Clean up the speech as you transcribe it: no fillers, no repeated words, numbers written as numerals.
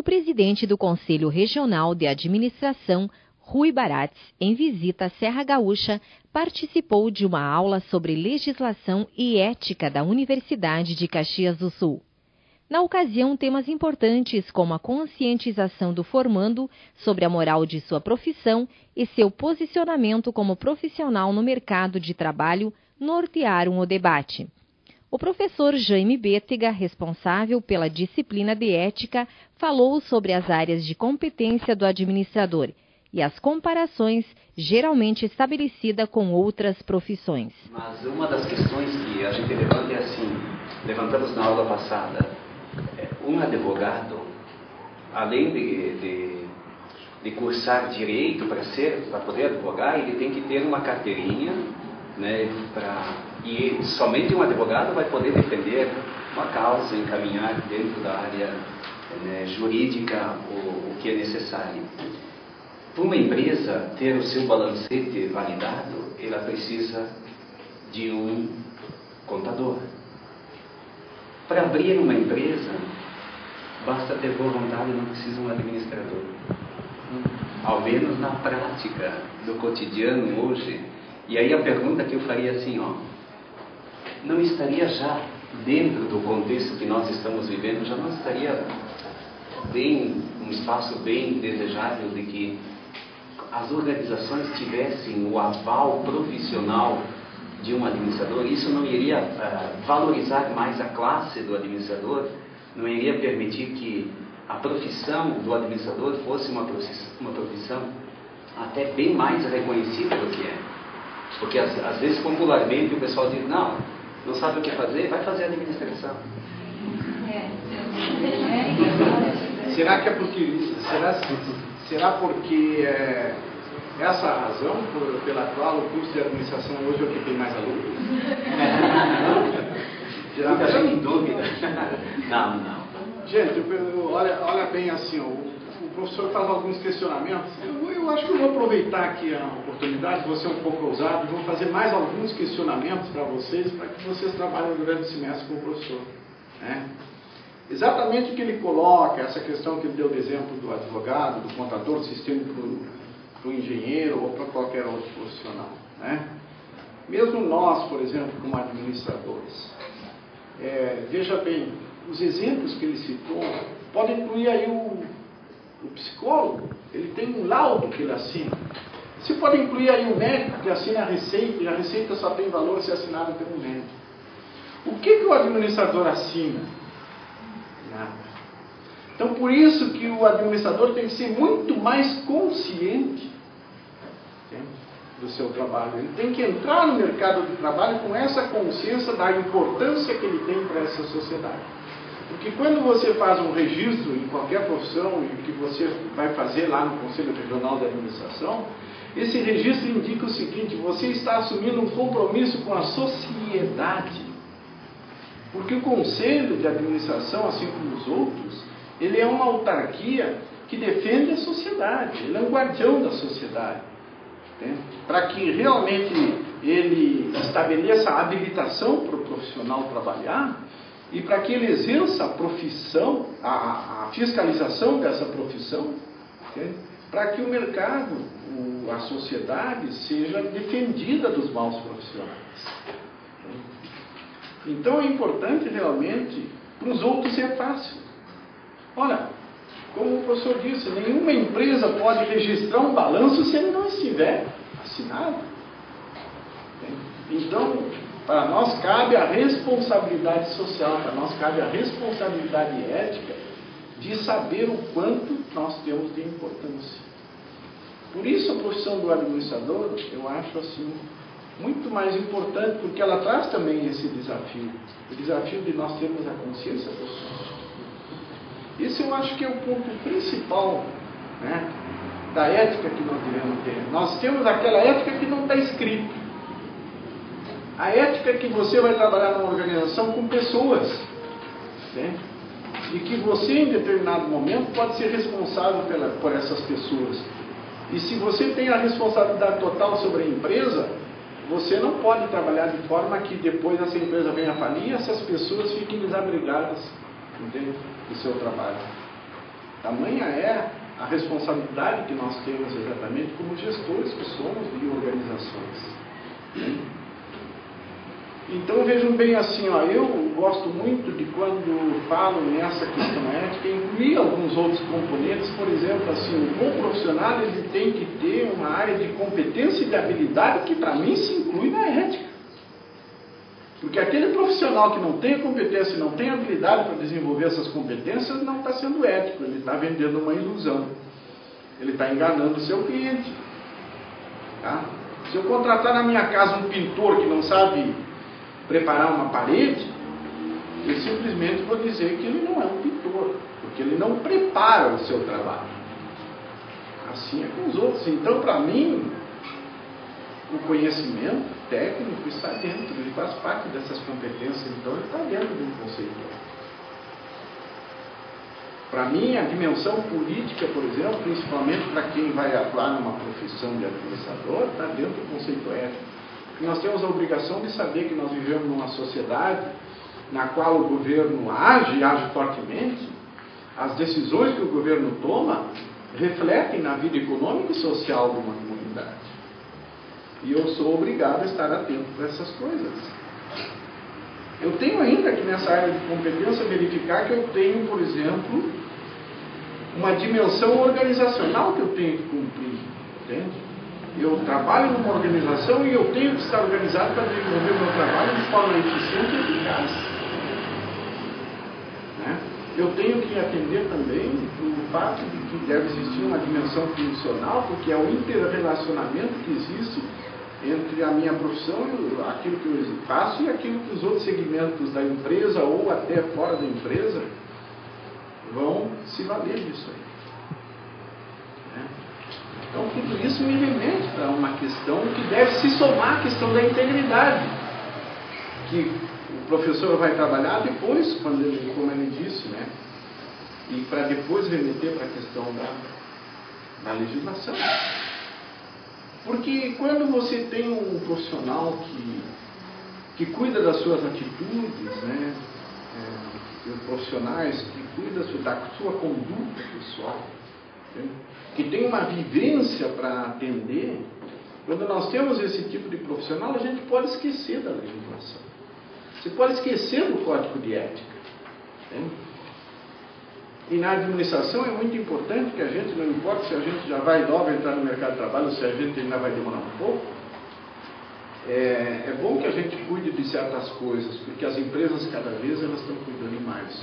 o presidente do Conselho Regional de Administração, Rui Baratz, em visita à Serra Gaúcha, participou de uma aula sobre legislação e ética da Universidade de Caxias do Sul. Na ocasião, temas importantes como a conscientização do formando sobre a moral de sua profissão e seu posicionamento como profissional no mercado de trabalho nortearam o debate. O professor Jaime Bétega, responsável pela disciplina de ética, falou sobre as áreas de competência do administrador e as comparações geralmente estabelecidas com outras profissões. Mas uma das questões que a gente levanta é assim, levantamos na aula passada, um advogado, além de cursar direito para poder advogar, ele tem que ter uma carteirinha, né, e somente um advogado vai poder defender uma causa, encaminhar dentro da área, né, jurídica o que é necessário. Para uma empresa ter o seu balancete validado, ela precisa de um contador. Para abrir uma empresa, basta ter boa vontade, não precisa um administrador. Ao menos na prática do cotidiano hoje. E aí a pergunta que eu faria assim, não estaria já dentro do contexto que nós estamos vivendo, já não estaria um espaço bem desejável de que as organizações tivessem o aval profissional de um administrador? Isso não iria valorizar mais a classe do administrador? Não iria permitir que a profissão do administrador fosse uma profissão até bem mais reconhecida do que é? Porque às vezes popularmente o pessoal diz, não sabe o que fazer, vai fazer administração. Será que é porque essa a razão pela qual o curso de administração hoje é o que tem mais alunos? Muita gente em dúvida. Não. Gente, olha bem assim, o professor faz alguns questionamentos. Eu acho que eu vou aproveitar aqui a oportunidade, vou ser um pouco ousado, vou fazer mais alguns questionamentos para que vocês trabalhem durante o semestre com o professor. Né? Exatamente o que ele coloca, essa questão que ele deu de exemplo do advogado, do contador, do sistema para o engenheiro ou para qualquer outro profissional. Né? Mesmo nós, por exemplo, como administradores, veja bem, os exemplos que ele citou podem incluir aí o psicólogo, ele tem um laudo que ele assina. Você pode incluir aí o médico que assina a receita, e a receita só tem valor se assinada pelo médico. O que o administrador assina? Nada. Então, por isso que o administrador tem que ser muito mais consciente, entende, do seu trabalho. Ele tem que entrar no mercado de trabalho com essa consciência da importância que ele tem para essa sociedade. Porque quando você faz um registro em qualquer profissão, e que você vai fazer lá no Conselho Regional de Administração, esse registro indica o seguinte: você está assumindo um compromisso com a sociedade. Porque o Conselho de Administração, assim como os outros, ele é uma autarquia que defende a sociedade, ele é um guardião da sociedade. Para que realmente ele estabeleça a habilitação para o profissional trabalhar e para que ele exerça a profissão, a fiscalização dessa profissão, para que o mercado, a sociedade, seja defendida dos maus profissionais. Então é importante realmente, para os outros é fácil. Olha, como o professor disse, nenhuma empresa pode registrar um balanço se ele não estiver assinado. Então, para nós cabe a responsabilidade social, para nós cabe a responsabilidade ética de saber o quanto nós temos de importância. Por isso a profissão do administrador, eu acho assim, muito mais importante, porque ela traz também esse desafio, o desafio de nós termos a consciência profissional. Esse eu acho que é o ponto principal, né, da ética que nós devemos ter. Nós temos aquela ética que não está escrita. A ética que você vai trabalhar numa organização com pessoas, né? E que você, em determinado momento, pode ser responsável por essas pessoas. E se você tem a responsabilidade total sobre a empresa, você não pode trabalhar de forma que depois essa empresa venha a falir e essas pessoas fiquem desabrigadas, entende, do seu trabalho. Tamanha é a responsabilidade que nós temos exatamente como gestores que somos de organizações. Então vejam bem assim, ó, eu gosto muito de quando falo nessa questão ética, incluir alguns outros componentes, por exemplo, assim, o bom profissional ele tem que ter uma área de competência e de habilidade que para mim se inclui na ética. Porque aquele profissional que não tem competência e não tem habilidade para desenvolver essas competências não está sendo ético, ele está vendendo uma ilusão. Ele está enganando o seu cliente. Tá? Se eu contratar na minha casa um pintor que não sabe preparar uma parede, eu simplesmente vou dizer que ele não é um pintor, porque ele não prepara o seu trabalho. Assim é com os outros. Então, para mim, o conhecimento técnico está dentro, ele faz parte dessas competências, então ele está dentro do conceito. Para mim, a dimensão política, por exemplo, principalmente para quem vai atuar numa profissão de administrador, está dentro do conceito ético. E nós temos a obrigação de saber que nós vivemos numa sociedade na qual o governo age fortemente, as decisões que o governo toma refletem na vida econômica e social de uma comunidade. E eu sou obrigado a estar atento para essas coisas. Eu tenho ainda que nessa área de competência verificar que eu tenho, por exemplo, uma dimensão organizacional que eu tenho que cumprir, entende? Eu trabalho numa organização e eu tenho que estar organizado para desenvolver o meu trabalho de forma eficiente e eficaz. Né? Eu tenho que atender também o fato de que deve existir uma dimensão funcional, porque é o interrelacionamento que existe entre a minha profissão, aquilo que eu faço e aquilo que os outros segmentos da empresa ou até fora da empresa vão se valer disso aí. Então, tudo isso me remete para uma questão que deve se somar à questão da integridade, que o professor vai trabalhar depois, quando ele, como ele disse, né? E para depois remeter para a questão da legislação. Porque quando você tem um profissional que cuida das suas atitudes, né? Profissionais que cuidam da sua conduta pessoal, que tem uma vivência para atender, quando nós temos esse tipo de profissional, a gente pode esquecer da legislação. Você pode esquecer do código de ética. Entende? E na administração é muito importante que a gente, não importa se a gente já vai logo entrar no mercado de trabalho ou se a gente ainda vai demorar um pouco, é bom que a gente cuide de certas coisas, porque as empresas cada vez elas estão cuidando mais.